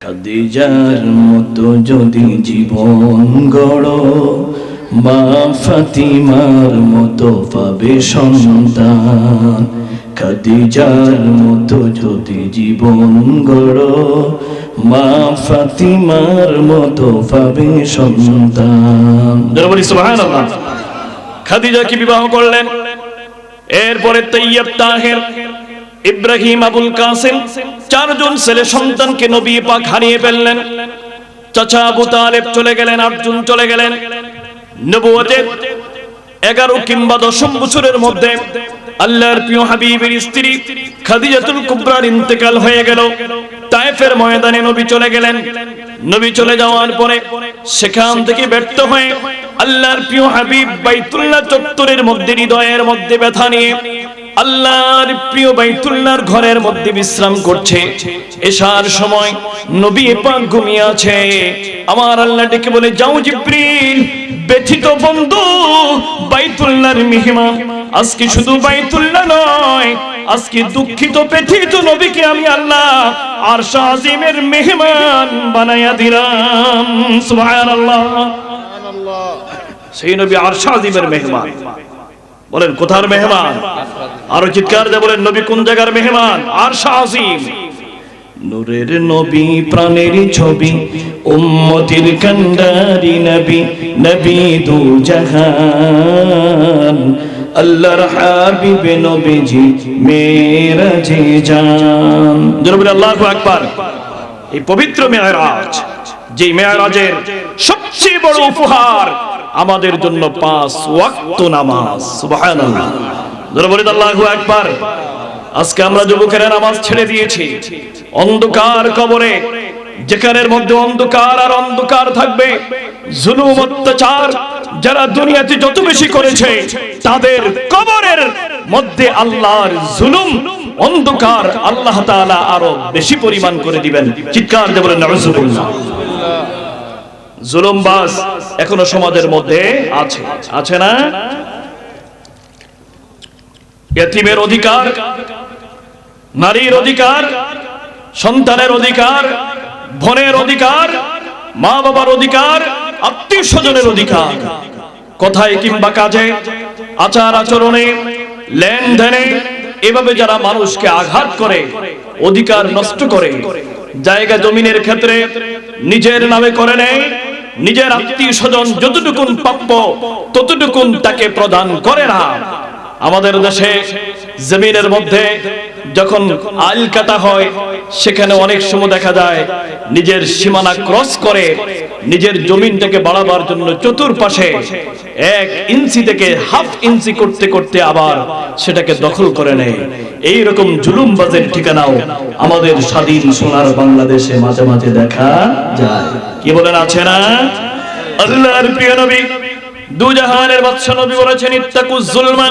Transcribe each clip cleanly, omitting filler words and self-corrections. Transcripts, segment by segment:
খাদিজার মতো যদি জীবন গড়ো, মা ফাতিমার মতো পাবে সন্তান। খাদিজার মতো যদি জীবন গড়ো, মা ফাতিমার মতো পাবে সন্তান। বলি সুবহানাল্লাহ। খাদিজাকে বিবাহ করলেন। এরপরে তৈয়ব, তাহের, ইব্রাহিম, আবুল কাসিম চারজন ছেলে সন্তানকে নবী পাক হারিয়ে ফেললেন। চাচা আবু তালেব চলে গেলেন, 8 জন চলে গেলেন। নবুয়তের 11 কিংবা 10 বছরের মধ্যে আল্লাহর প্রিয় হাবিবের স্ত্রী খাদিজাতুল কুবরার ইন্তেকাল হয়ে গেল। তায়েফের ময়দানে নবী চলে গেলেন। নবী চলে যাওয়ার পরে সেখান থেকে ব্যর্থ হয়ে আল্লাহর প্রিয় হাবিব বাইতুল্লাহ চত্বরের মধ্যে হৃদয়ের মধ্যে ব্যথা নিয়ে আল্লাহর প্রিয় বাইতুল্লাহর ঘরের মধ্যে বিশ্রাম করছে। এশার সময় নবী পাক ঘুমিয়ে আছে। আমার আল্লাহ ডেকে বলে, যাও জিবরিল, ব্যথিত বন্ধু বাইতুল্লাহর মেহমান, আজকে শুধু বাইতুল্লাহ নয়, আজকে দুঃখিত ব্যথিত নবীকে আমি আল্লাহ আরশ আজিমের মেহমান বানায়া দিলাম। সুবহানাল্লাহ। সেই নবী আরশ আজিমের মেহমান। বলেন কোথার মেহমান? আরো চিৎকার দিয়ে বলেন, নবী কোন জায়গার মেহমান? আরশ আজিম। নূরের নবী, প্রাণের ছবি, উম্মতের কান্ডারি নবী, নবী দু জাহান, আল্লাহর হাবিব নবীজি মেরাজে যান। জোরে বলে আল্লাহু আকবার। এই পবিত্র মেরাজ, যে মেরাজের সবচেয়ে বড় উপহার আমাদের জন্য 5 ওয়াক্ত নামাজ। সুবহানাল্লাহ। জোরে বলে আল্লাহু আকবার। আজকে আমরা যুবকেরা নামাজ ছেড়ে দিয়েছি। অন্ধকার কবরে, যেখানের মধ্যে অন্ধকার আর অন্ধকার থাকবে, জুলুম অত্যাচার যারা দুনিয়াতে যত বেশি করেছে, তাদের কবরের মধ্যে আল্লাহর জুলুম, অন্ধকার আল্লাহ তাআলা আরো বেশি পরিমাণ করে দিবেন। চিৎকার দিয়ে বলেন নাউজুবিল্লাহ। জুলুমবাজ এখনো সমাজের মধ্যে আছে, আছে না? ইতিমের অধিকার, নারীর অধিকার, সন্তানের অধিকার, বোনের অধিকার, মা বাবার অধিকার, আত্মীয় স্বজনের অধিকার, কথায় কিংবা কাজে, আচার আচরণে, লেনদেনে এভাবে যারা মানুষকে আঘাত করে, অধিকার নষ্ট করে, জায়গা জমিনের ক্ষেত্রে নিজের নামে করে নেয়, নিজের আত্মীয় স্বজন যতটুকুন প্রাপ্য ততটুকুন তাকে প্রদান করে না। আমাদের দেশে জমিনের মধ্যে যখন আইল কাটা হয়, সেখানে অনেক সময় দেখা যায় নিজের সীমানা ক্রস করে নিজের জমিনটাকে বাড়াবার জন্য চতুর্পাশে 1 ইঞ্চি থেকে হাফ ইঞ্চি করতে করতে আবার সেটাকে দখল করে নেয়। এইরকম জুলুমবাজের ঠিকানাও আমাদের স্বাধীন সোনার বাংলাদেশে মাঝে মাঝে দেখা যায়। কি বলেন, আছে না? আল্লাহর প্রিয় নবী, দুজাহানের বাদশা নবী বলেছেন, ইত্তাকুজ যুলমা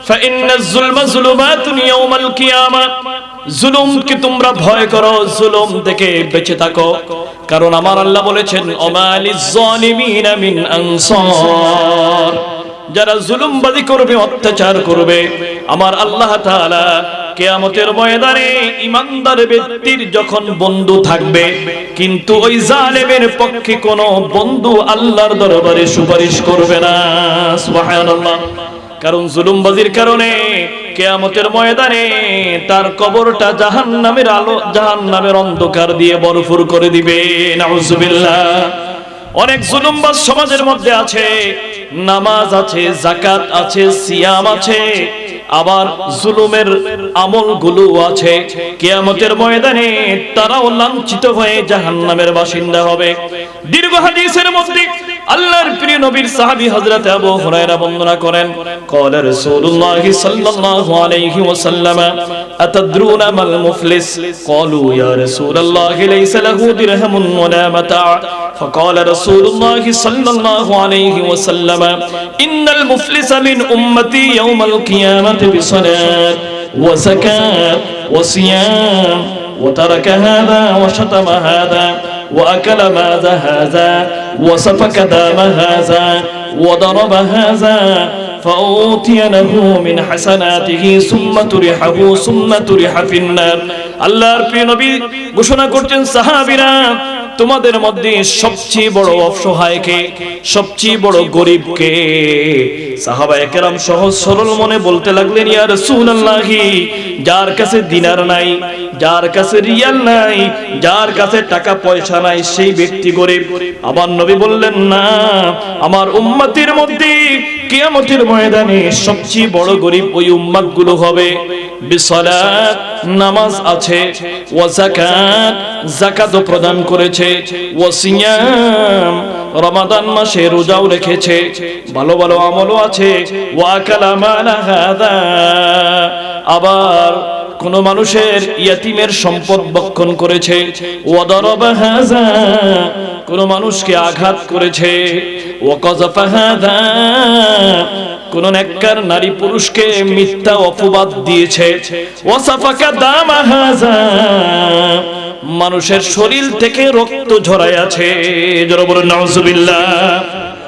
ফাইন্নাজ যুলমা যুলুমাতুন ইয়াউমাল কিয়ামা। জুলুমকে তোমরা ভয় করো, জুলুম থেকে বেঁচে থাকো, কারণ আমার আল্লাহ বলেছেন, ওমালিজ যালিমিনা মিন আনসার। যারা জুলুমবাজি করবে, অত্যাচার করবে, আমার আল্লাহ তাআলা কিয়ামতের ময়দানে ইমানদার ব্যক্তির যখন বন্ধু থাকবে, কিন্তু ওই জালেমের পক্ষে কোনো বন্ধু আল্লাহর দরবারে সুপারিশ করবে না। সুবহানাল্লাহ। কারণ জুলুমবাজির কারণে কিয়ামতের ময়দানে তার কবরটা জাহান্নামের আলো, জাহান্নামের অন্ধকার দিয়ে ভরপুর করে দিবে। নাউজুবিল্লাহ। অনেক জুলুমবাজ সমাজের মধ্যে আছে, নামাজ আছে, যাকাত আছে, সিয়াম আছে, আবার জুলুমের আমলগুলো আছে। কিয়ামতের ময়দানে তারাও লাঞ্ছিত হয়ে জাহান্নামের বাসিন্দা হবে। দীর্ঘ হাদিসের মধ্যে আল্লাহর প্রিয় নবীর সাহাবী হযরত আবু হুরায়রা বর্ণনা করেন, ক্বালা রাসূলুল্লাহ সাল্লাল্লাহু আলাইহি ওয়াসাল্লাম, আতাদরুনা মাল মুফলিস? ক্বালু ইয়া রাসূলুল্লাহ লাইসা লাহু দিরহামুন ওয়ালা মাতা'। ফাকালা রাসূলুল্লাহ সাল্লাল্লাহু আলাইহি ওয়াসাল্লাম, ইন্নাল মুফলিসা মিন উম্মতি ইয়াওমাল কিয়ামাতি বিসালাত ওয়া যাকাত ওয়া সিয়াম ওয়া তারাকা হাযা ওয়া শাতামা হাযা وأكل ماذا هذا وسفك دم هذا وضرب هذا ফাউতিয়ানাহু মিন হাসানাতিহি সুম্মা তুরিহাহু সুম্মা তুরিহা ফিন্নার। আল্লাহর প্রিয় নবী ঘোষণা করছেন, সাহাবীরা তোমাদের মধ্যে সবচেয়ে বড় অসহায়কে, সবচেয়ে বড় গরিবকে? সাহাবায়ে কেরাম সহজ সরল মনে বলতে লাগলেন, ইয়া রাসূলুল্লাহ, যার কাছে দিনার নাই, যার কাছে রিয়াল নাই, যার কাছে টাকা পয়সা নাই, সেই ব্যক্তি গরিব। আবার নবী বললেন, না, আমার উম্মতের মধ্যে কিয়ামতের ময়দানে সবচেয়ে বড় গরিব ওই উম্মতগুলো হবে বিসালাত, নামাজ আছে, ওয়া যাকাত, যাকাতও প্রদান করেছে, ওয়া সিয়াম, রমাদান মাসে রোজাও রেখেছে, ভালো ভালো আমলও আছে, ওয়া কালামা হাদা, আবার কোন মানুষের ইয়াতিমের সম্পদ ভক্ষণ করেছে, ওয়া দারাবা হাযা, কোন মানুষকে আঘাত করেছে, ওয়া কাযাফা হাযা, কোন নেককার নারী পুরুষকে মিথ্যা অপবাদ দিয়েছে, ওয়া সাফাকা দামা হাযা, মানুষের শরীর থেকে রক্ত ঝরায় আছে। জোরে বলুন নাউজুবিল্লাহ।